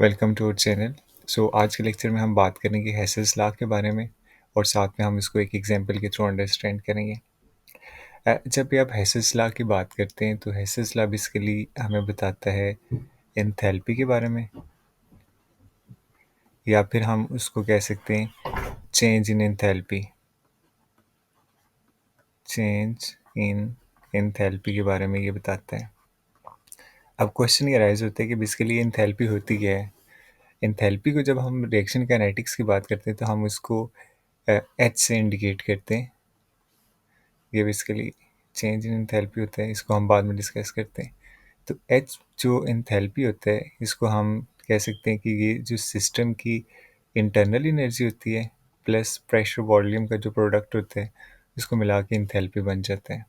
Welcome to our channel. आज के lecture में हम बात करेंगे हेसल्स लॉ के बारे में और साथ में हम इसको एक एग्जांपल के थ्रू अंडरस्टैंड करेंगे। जब भी आप हेसल्स लॉ की बात करते हैं तो हेसल्स लॉ बेसिकली हमें बताता है एंथैल्पी के बारे में, या फिर हम उसको कह सकते हैं change in enthalpy. Change in enthalpy के बारे में ये बताता है। अब क्वेश्चन ये राइज होता है कि बेसिकली एंथैल्पी होती क्या है। एंथैल्पी को जब हम रिएक्शन काइनेटिक्स की बात करते हैं तो हम उसको एच से इंडिकेट करते हैं। ये बेसिकली चेंज इन एंथैल्पी होता है, इसको हम बाद में डिस्कस करते हैं। तो एच जो एंथैल्पी होता है इसको हम कह सकते हैं कि ये जो सिस्टम की इंटरनल एनर्जी होती है प्लस प्रेशर वॉल्यूम का जो प्रोडक्ट होता है इसको मिला के एंथैल्पी बन जाता है।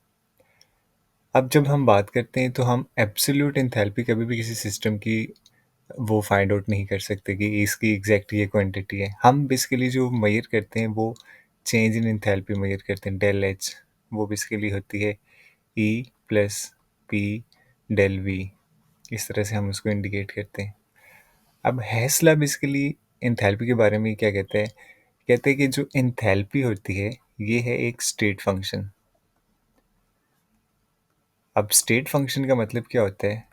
अब जब हम बात करते हैं तो हम एब्सोल्यूट एंथैल्पी कभी भी किसी सिस्टम की वो फाइंड आउट नहीं कर सकते कि इसकी एग्जैक्ट ये क्वांटिटी है। हम बेसिकली जो मेजर करते हैं वो चेंज इन एंथैल्पी मेजर करते हैं, डेल एच। वो बेसिकली होती है ई प्लस पी डेल वी। इस तरह से हम उसको इंडिकेट करते हैं। अब हेसला बेसिकली एंथैल्पी के बारे में क्या कहते हैं, कहते हैं कि जो एंथैल्पी होती है ये है एक स्टेट फंक्शन। अब स्टेट फंक्शन का मतलब क्या होता है?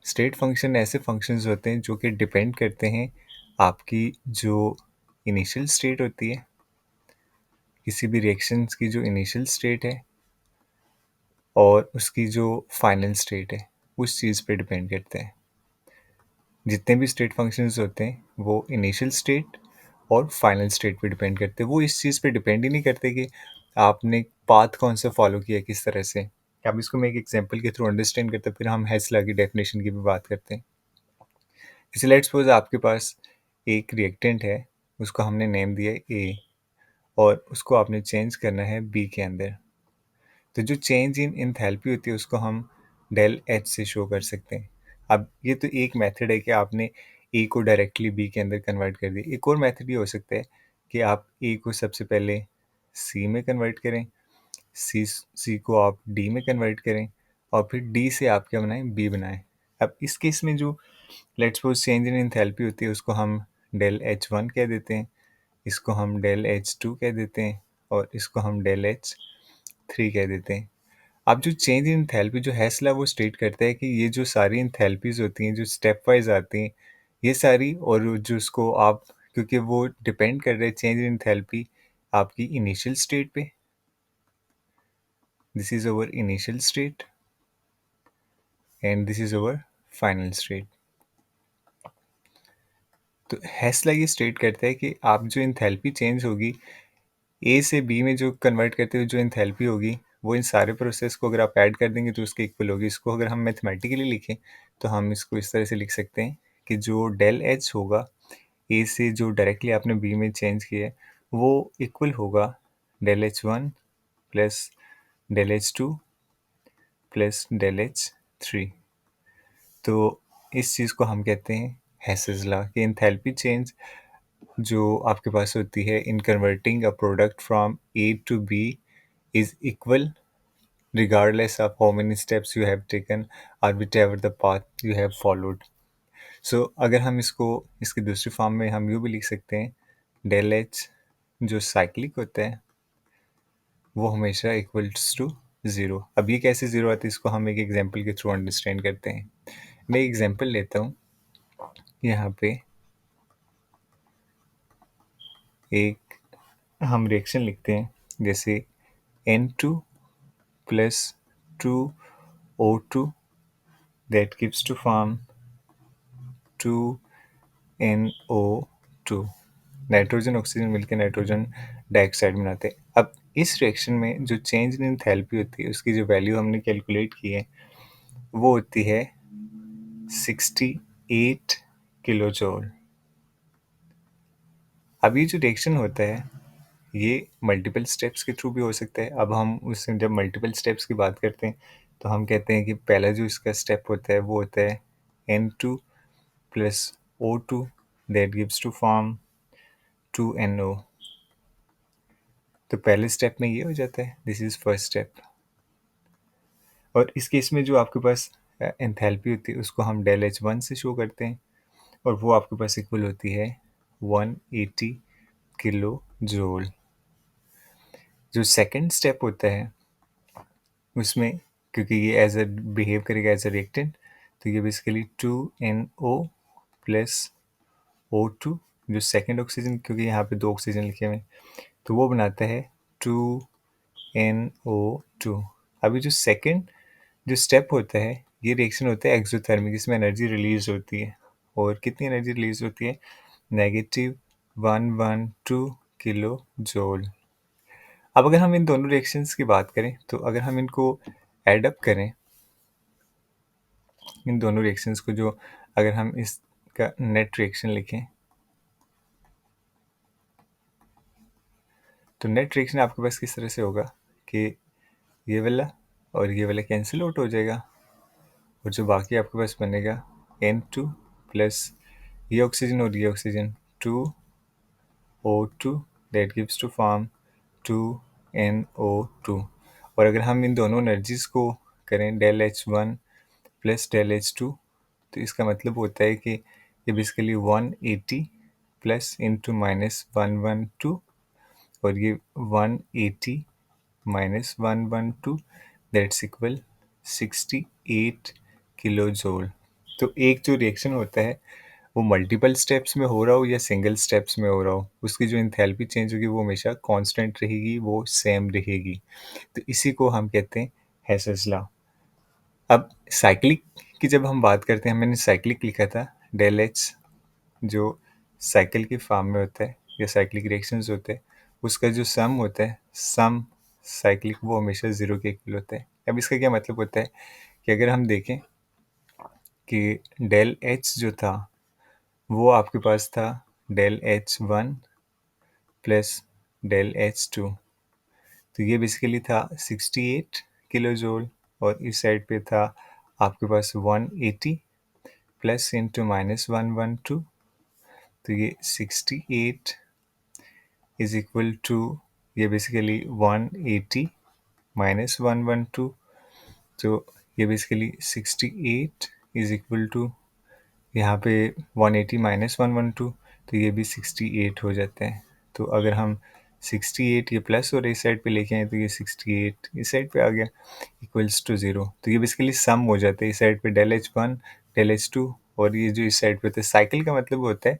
स्टेट फंक्शन ऐसे फंक्शंस होते हैं जो कि डिपेंड करते हैं आपकी जो इनिशियल स्टेट होती है, किसी भी रिएक्शंस की जो इनिशियल स्टेट है और उसकी जो फाइनल स्टेट है उस चीज़ पे डिपेंड करते हैं। जितने भी स्टेट फंक्शंस होते हैं वो इनिशियल स्टेट और फाइनल स्टेट पे डिपेंड करते हैं। वो इस चीज़ पे डिपेंड ही नहीं करते कि आपने पाथ कौन सा फॉलो किया किस तरह से। अब इसको मैं एक एग्जांपल के थ्रू अंडरस्टैंड करते हैं, फिर हम हेसला की डेफिनेशन की भी बात करते हैं। जैसे लेट्स सपोज आपके पास एक रिएक्टेंट है, उसको हमने नेम दिया है ए और उसको आपने चेंज करना है बी के अंदर। तो जो चेंज इन एंथैल्पी होती है उसको हम डेल एच से शो कर सकते हैं। अब ये तो एक मेथड है कि आपने ए को डायरेक्टली बी के अंदर कन्वर्ट कर दिया। एक और मेथड ये हो सकता है कि आप ए को सबसे पहले सी में कन्वर्ट करें, सी को आप डी में कन्वर्ट करें और फिर डी से आप क्या बनाएं, बी बनाएं। अब इस केस में जो let's suppose change in enthalpy होती है उसको हम डेल एच वन कह देते हैं, इसको हम डेल एच टू कह देते हैं और इसको हम डेल एच थ्री कह देते हैं। अब जो चेंज इन एंथैल्पी जो हेसला वो स्टेट करता है कि ये जो सारी एंथैल्पीज होती हैं जो स्टेप वाइज आती हैं ये सारी, और जो उसको आप क्योंकि वो डिपेंड कर रहे हैं चेंज इन एंथैल्पी आपकी इनिशियल स्टेट पे। This is our initial state and this is our final state. तो हेसला ये स्टेट करता है कि आप जो एंथैल्पी चेंज होगी ए से बी में जो कन्वर्ट करते हुए जो एंथैल्पी होगी वो इन सारे प्रोसेस को अगर आप ऐड कर देंगे तो उसके इक्वल होगी। इसको अगर हम मैथमेटिकली लिखें तो हम इसको इस तरह से लिख सकते हैं कि जो डेल एच होगा ए से जो डायरेक्टली आपने बी में चेंज किया है वो इक्वल होगा del H one plus del H two plus del H three. तो इस चीज़ को हम कहते हैं हेसेस लॉ कि एंथैल्पी चेंज जो आपके पास होती है in converting a product from A to B is equal regardless of how many steps you have taken or whichever the path you have followed. So अगर हम इसको इसकी दूसरी फॉर्म में हम यूँ भी लिख सकते हैं, डेल एच जो साइक्लिक होता है वो हमेशा इक्वल्स टू ज़ीरो। अब ये कैसे ज़ीरो आता है इसको हम एक एग्जांपल के थ्रू अंडरस्टैंड करते हैं। मैं एग्जांपल लेता हूँ, यहाँ पे एक हम रिएक्शन लिखते हैं जैसे N2 plus 2O2 that gives to form 2NO2। Nitrogen oxygen मिलकर नाइट्रोजन डाइऑक्साइड बनाते हैं। अब इस रिएक्शन में जो चेंज इन एंथैल्पी होती है उसकी जो वैल्यू हमने कैलकुलेट की है वो होती है 68 किलो जूल। अब ये जो रिएक्शन होता है ये मल्टीपल स्टेप्स के थ्रू भी हो सकता है। अब हम उससे जब मल्टीपल स्टेप्स की बात करते हैं तो हम कहते हैं कि पहला जो इसका स्टेप होता है वो होता है N2 plus O2 that gives to form 2NO। तो पहले स्टेप में ये हो जाता है, दिस इज फर्स्ट स्टेप। और इस केस में जो आपके पास एंथैल्पी होती है उसको हम डेल एच वन से शो करते हैं और वो आपके पास इक्वल होती है 180 किलो जूल। जो सेकंड स्टेप होता है उसमें, क्योंकि ये एज अ बिहेव करेगा एज अ रिएक्टेंट, तो ये बेसिकली 2NO प्लस O2, जो सेकंड ऑक्सीजन, क्योंकि यहाँ पे 2 ऑक्सीजन लिखे हुए हैं, तो वो बनाता है 2NO2। अभी जो सेकंड जो स्टेप होता है, ये रिएक्शन होता है एक्सोथर्मिक, जिसमें एनर्जी रिलीज होती है। और कितनी एनर्जी रिलीज होती है? -112 किलो जूल। अब अगर हम इन दोनों रिएक्शंस की बात करें, तो अगर हम इनको एड अप करें, इन दोनों रिएक्शंस को, जो अगर हम इसका नेट रिएक्शन लिखें, तो नेट रिएक्शन आपके पास किस तरह से होगा कि ये वाला और ये वाला कैंसिल आउट हो जाएगा, और जो बाकी आपके पास बनेगा N2 प्लस ये ऑक्सीजन और ये oxygen 2O2, that gives to form 2NO2। और अगर हम इन दोनों एनर्जीज को करें del H1 plus del H2, तो इसका मतलब होता है कि ये बेसिकली 180 प्लस इंटू -112, और ये 180 -112, दैट्स इक्वल 68 किलो जूल। तो एक जो रिएक्शन होता है वो मल्टीपल स्टेप्स में हो रहा हो या सिंगल स्टेप्स में हो रहा हो, उसकी जो इंथैल्पी चेंज होगी वो हमेशा कांस्टेंट रहेगी, वो सेम रहेगी। तो इसी को हम कहते हैं हेसेस लॉ। अब साइक्लिक की जब हम बात करते हैं, मैंने साइक्लिक लिखा था, डेल एच जो साइकिल के फॉर्म में होता है या साइक्लिक रिएक्शंस होते हैं, उसका जो सम होता है, सम साइक्लिक, वो हमेशा ज़ीरो के इक्वल होता है। अब इसका क्या मतलब होता है कि अगर हम देखें कि डेल एच जो था वो आपके पास था del H1 plus del H2, तो ये बेसिकली था 68 किलो जूल, और इस साइड पे था आपके पास 180 प्लस इंटू -112, तो ये 68 इज इक्वल टू, ये बेसिकली 180 -112, तो ये बेसिकली 68 इज इक्वल टू, यहाँ पे 180 -112, तो ये भी 68 हो जाते हैं। तो अगर हम 68 ये प्लस और इस साइड पे लेके आए, तो ये 68 इस साइड पे आ गया इक्वल्स टू 0। तो ये बेसिकली सम हो जाते हैं इस साइड पे डेल H1 डेल H2, और ये जो इस साइड पे होता है, साइकिल का मतलब होता है,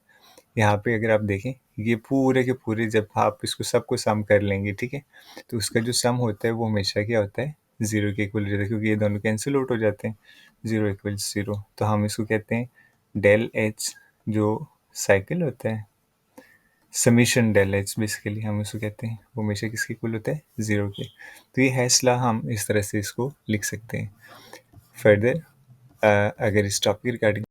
यहाँ पे अगर आप देखें, ये पूरे के पूरे जब आप इसको सबको सम कर लेंगे, ठीक है, तो उसका जो सम होता है वो हमेशा क्या होता है, 0 के इक्वल रहता है, क्योंकि ये दोनों कैंसिल आउट हो जाते हैं, 0 इक्वल्स 0। तो हम इसको कहते हैं डेल एच, जो साइकिल होता है, समीशन डेल एच बेसिकली हम इसको कहते हैं, वो हमेशा किसके इक्वल होता है, 0 के। तो ये हैसला हम इस तरह से इसको लिख सकते हैं। फर्दर अगर इस टॉपिक रिगार्डिंग